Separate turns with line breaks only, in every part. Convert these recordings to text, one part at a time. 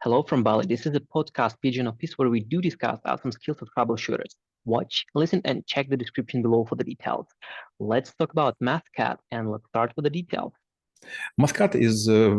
Hello from Bali. This is a podcast pigeon office where we do discuss awesome skills of troubleshooters. Watch, listen, and check the description below for the details. Let's talk about Mathcad and let's start with the details.
Mathcad is a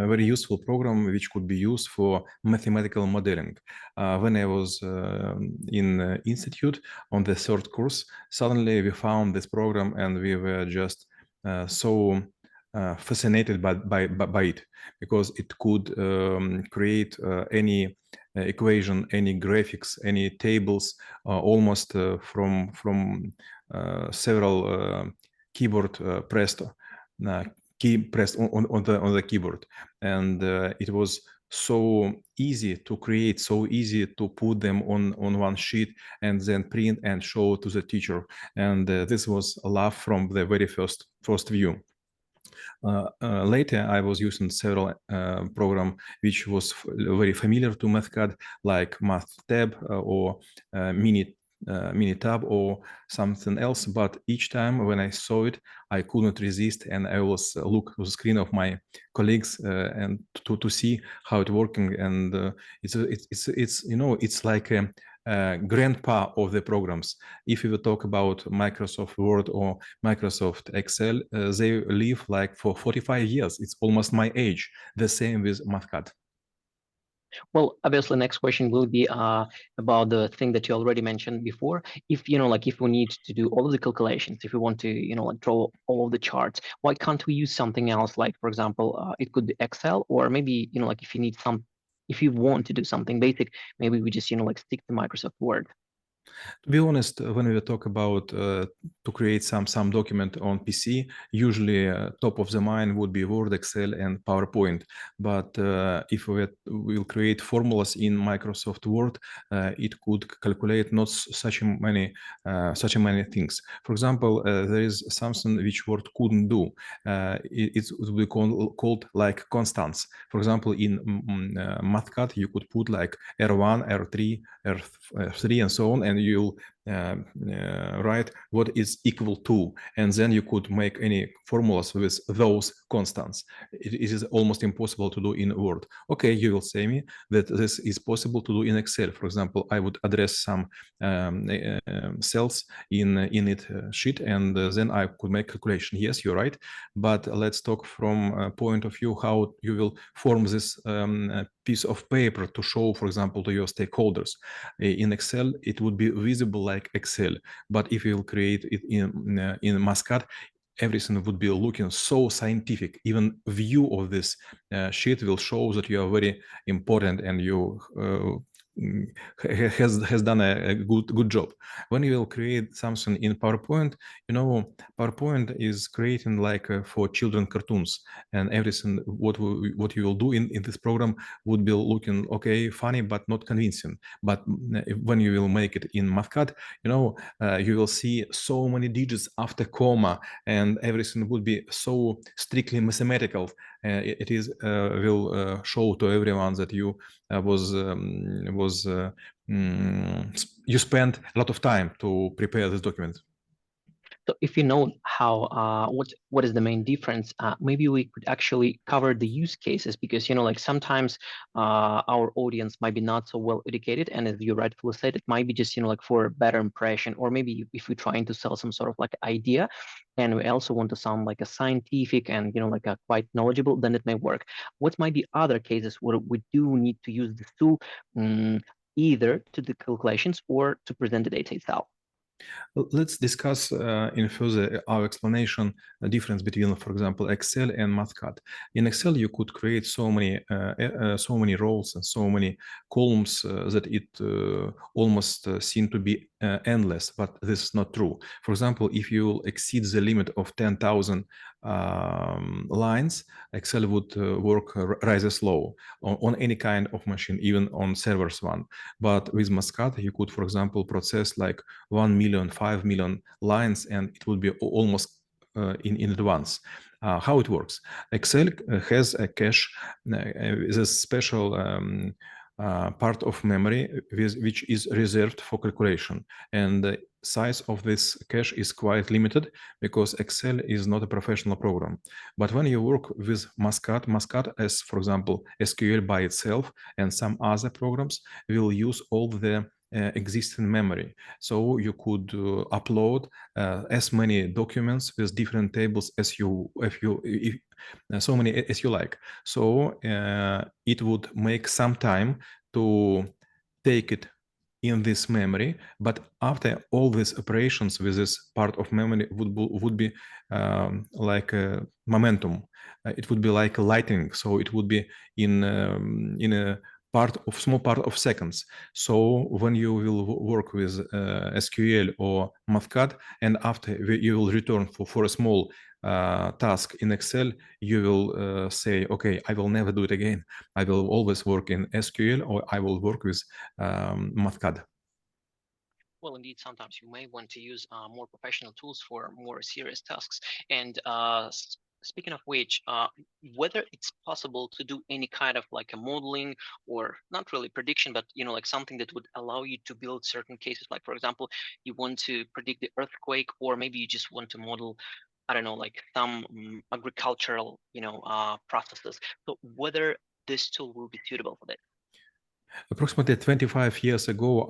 very useful program which could be used for mathematical modeling. When I was in institute on the third course, suddenly we found this program and we were just so fascinated by it because it could create any equation, any graphics, any tables, almost from several keyboard pressed key pressed on the keyboard, and it was so easy to create, so easy to put them on one sheet and then print and show to the teacher. And this was a love from the very first view. Later, I was using several programs which was very familiar to Mathcad, like MathTab or Minitab or something else. But each time when I saw it, I could not resist, and I was look to the screen of my colleagues and to see how it working. And it's you know, it's like a grandpa of the programs. If you talk about Microsoft Word or Microsoft Excel, they live like for 45 years. It's almost my age. The same with Mathcad.
Well, obviously, next question will be about the thing that you already mentioned before. If if we need to do all of the calculations, if we want to draw all of the charts, why can't we use something else? Like, for example, it could be Excel, or maybe if you need if you want to do something basic, maybe we just stick to Microsoft Word.
To be honest, when we talk about to create some document on PC, usually top of the mind would be Word, Excel, and PowerPoint. But if we will create formulas in Microsoft Word, it could calculate not such many things. For example, there is something which Word couldn't do. It would be called like constants. For example, in Mathcad, you could put like R1, R3, R3, and so on, and you'll write what is equal to, and then you could make any formulas with those constants. It is almost impossible to do in Word. Okay, you will say me that this is possible to do in Excel. For example, I would address some cells in it sheet, and then I could make calculation. Yes, you're right, but let's talk from a point of view how you will form this piece of paper to show, for example, to your stakeholders. In Excel, it would be visible like Excel, but if you will create it in Mathcad, everything would be looking so scientific. Even view of this sheet will show that you are very important and you has done a good job. When you will create something in PowerPoint, PowerPoint is creating like for children cartoons, and everything what you will do in this program would be looking okay, funny, but not convincing. But when you will make it in Mathcad, you will see so many digits after comma, and everything would be so strictly mathematical. It is will show to everyone that you you spent a lot of time to prepare this document.
So if you know how what is the main difference, maybe we could actually cover the use cases, because sometimes our audience might be not so well educated, and as you rightfully said, it might be just for a better impression, or maybe if we're trying to sell some sort of like idea, and we also want to sound like a scientific and like a quite knowledgeable, then it may work. What might be other cases where we do need to use this tool, either to do calculations or to present the data itself?
Let's discuss in further our explanation the difference between, for example, Excel and Mathcad. In Excel, you could create so many rows and so many columns that it almost seem to be endless, but this is not true. For example, if you exceed the limit of 10,000 lines, Excel would work rather slow on any kind of machine, even on servers one. But with Mathcad, you could, for example, process like 1 million, 5 million lines, and it would be almost in advance. How it works? Excel has a cache, is a special part of memory which is reserved for calculation, and size of this cache is quite limited because Excel is not a professional program. But when you work with Mathcad as, for example, SQL by itself and some other programs will use all the existing memory. So you could upload as many documents with different tables as so many as you like. So it would make some time to take it in this memory, but after all these operations with this part of memory would be like a momentum. It would be like lightning, so it would be in a small part of seconds. So when you will work with SQL or Mathcad, and after you will return for a small task in Excel, you will say, okay, I will never do it again. I will always work in SQL or I will work with Mathcad.
Well, indeed, sometimes you may want to use more professional tools for more serious tasks. And speaking of which, whether it's possible to do any kind of like a modeling or not really prediction, but like something that would allow you to build certain cases. Like, for example, you want to predict the earthquake, or maybe you just want to model, I don't know, like some agricultural, processes. So whether this tool will be suitable for that.
Approximately 25 years ago,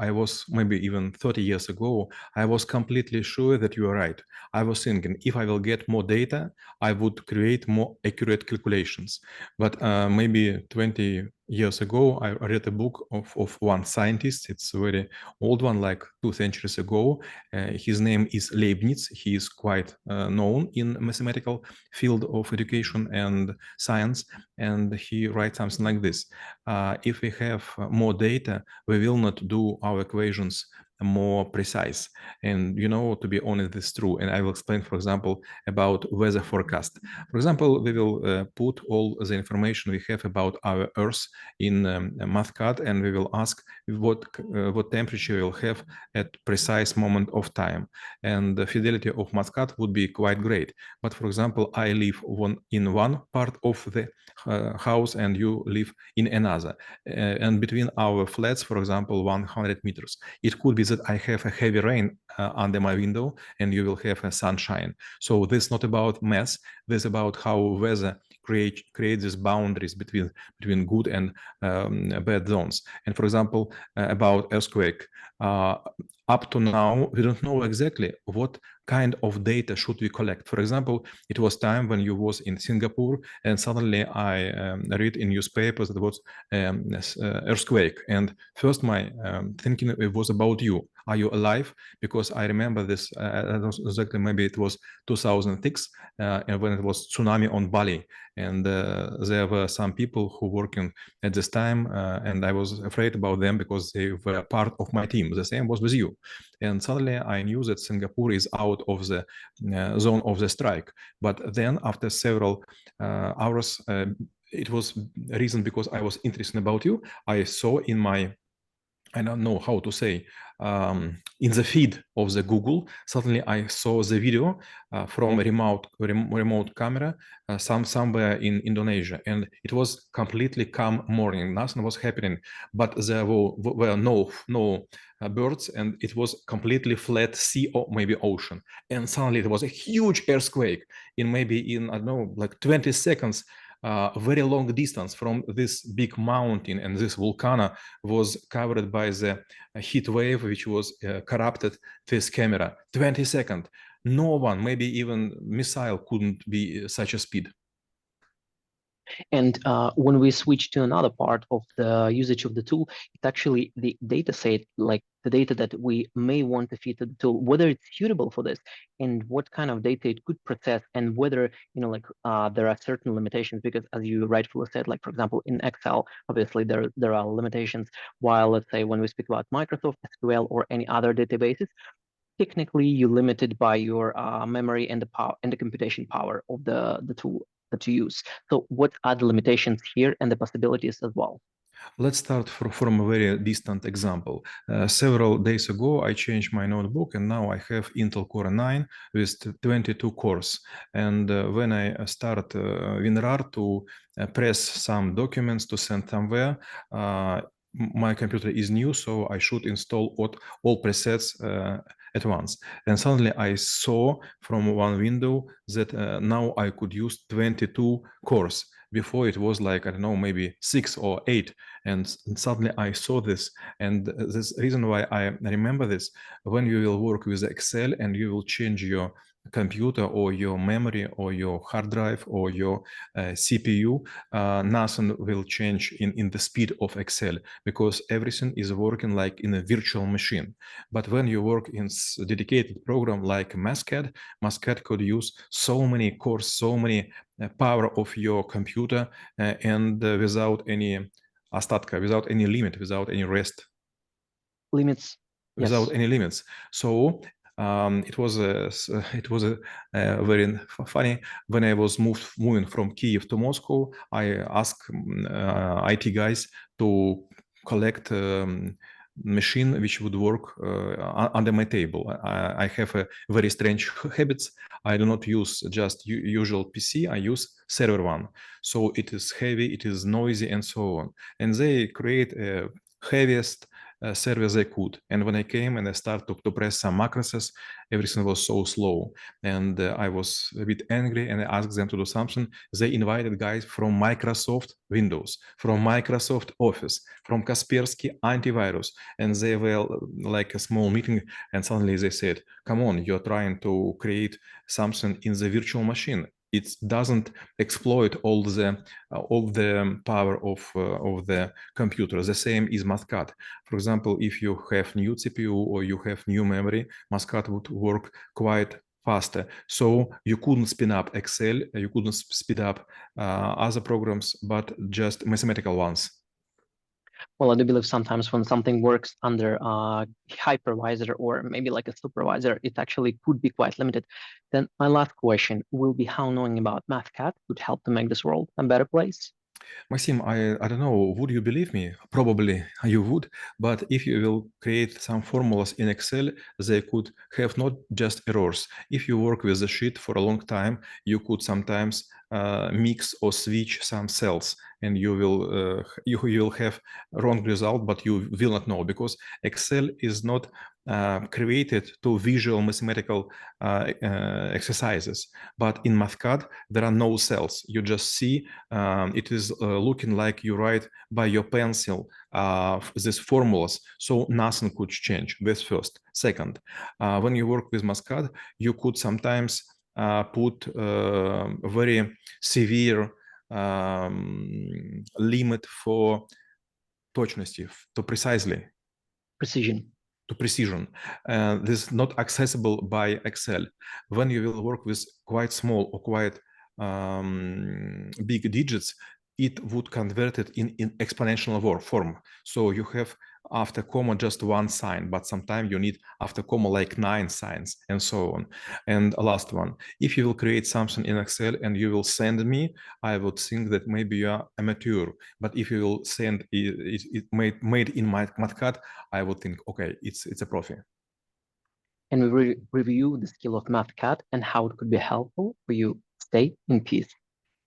maybe even 30 years ago, I was completely sure that you are right. I was thinking if I will get more data, I would create more accurate calculations. But maybe 20 years ago, I read a book of one scientist. It's a very old one, like 2 centuries ago. His name is Leibniz. He is quite known in mathematical field of education and science. And he writes something like this. If we have more data, we will not do our equations more precise. And to be honest, this is true. And I will explain, for example, about weather forecast. For example, we will put all the information we have about our Earth in Mathcad, and we will ask what temperature we'll have at precise moment of time. And the fidelity of Mathcad would be quite great. But for example, I live in one part of the house and you live in another. And between our flats, for example, 100 meters, it could be that I have a heavy rain under my window and you will have a sunshine. So this is not about math. This is about how weather create these boundaries between good and bad zones. And for example, about earthquake, up to now, we don't know exactly what kind of data should we collect. For example, it was time when you was in Singapore and suddenly I read in newspapers that there was earthquake. And first my thinking it was about you. Are you alive? Because I remember this, exactly maybe it was 2006 and when it was tsunami on Bali. And there were some people who working at this time and I was afraid about them because they were part of my team. The same was with you. And suddenly I knew that Singapore is out of the zone of the strike. But then after several hours, it was a reason because I was interested about you. I saw in my, I don't know how to say, in the feed of the Google, suddenly I saw the video from a remote camera somewhere in Indonesia, and it was completely calm morning. Nothing was happening, but there were no birds, and it was completely flat sea or maybe ocean. And suddenly there was a huge earthquake in I don't know, like 20 seconds. A very long distance from this big mountain, and this volcano was covered by the heat wave, which was corrupted this camera. 20 seconds. No one, maybe even missile, couldn't be such a speed.
And when we switch to another part of the usage of the tool, it's actually the data set, like the data that we may want to feed to the tool, whether it's suitable for this and what kind of data it could process, and whether, there are certain limitations, because as you rightfully said, like, for example, in Excel, obviously there are limitations, while let's say when we speak about Microsoft SQL or any other databases, technically you're limited by your memory and the power and the computation power of the tool that you use. So what are the limitations here and the possibilities as well?
Let's start from a very distant example. Several days ago, I changed my notebook and now I have Intel Core 9 with 22 cores. And when I start WinRAR to press some documents to send somewhere, my computer is new, so I should install all presets at once. And suddenly I saw from one window that now I could use 22 cores. Before it was like, I don't know, maybe 6 or 8. And suddenly I saw this. And this reason why I remember this, when you will work with Excel and you will change your computer or your memory or your hard drive or your CPU, nothing will change in the speed of Excel, because everything is working like in a virtual machine. But when you work in dedicated program like Mathcad, Mathcad could use so many cores, so many power of your computer, and without any остатка, without any limit, without any rest.
Limits.
Without
Yes.
any limits. So it was very funny. When I was moving from Kiev to Moscow, I asked IT guys to collect machine which would work under my table. I have a very strange habits. I do not use just usual PC. I use server one. So it is heavy, it is noisy, and so on. And they create a heaviest server they could. And when I came and I started to press some macros, everything was so slow. And I was a bit angry, and I asked them to do something. They invited guys from Microsoft Windows, from Microsoft Office, from Kaspersky Antivirus. And they were like a small meeting, and suddenly they said, come on, you're trying to create something in the virtual machine. It doesn't exploit all the power of the computer. The same is Mathcad. For example, if you have new CPU or you have new memory, Mathcad would work quite faster. So you couldn't spin up Excel, you couldn't speed up other programs, but just mathematical ones.
Well, I do believe sometimes when something works under a hypervisor or maybe like a supervisor, it actually could be quite limited. Then my last question will be how knowing about Mathcad could help to make this world a better place.
Maxim, I don't know, would you believe me? Probably you would, but if you will create some formulas in Excel, they could have not just errors. If you work with the sheet for a long time, you could sometimes mix or switch some cells, and you will have wrong result, but you will not know, because Excel is not created to visual mathematical exercises. But in Mathcad, there are no cells. You just see it is looking like you write by your pencil these formulas, so nothing could change. That's first. Second, when you work with Mathcad, you could sometimes put very severe limit for точности, to precisely.
Precision.
To precision. This is not accessible by Excel. When you will work with quite small or quite big digits, it would convert it in exponential form. So you have after comma just one sign, but sometimes you need after comma like 9 signs, and so on. And last one, if you will create something in Excel and you will send me, I would think that maybe you are amateur. But if you will send it made in my Mathcad, I would think, okay, it's a profi.
And we review the skill of Mathcad and how it could be helpful for you. Stay in peace.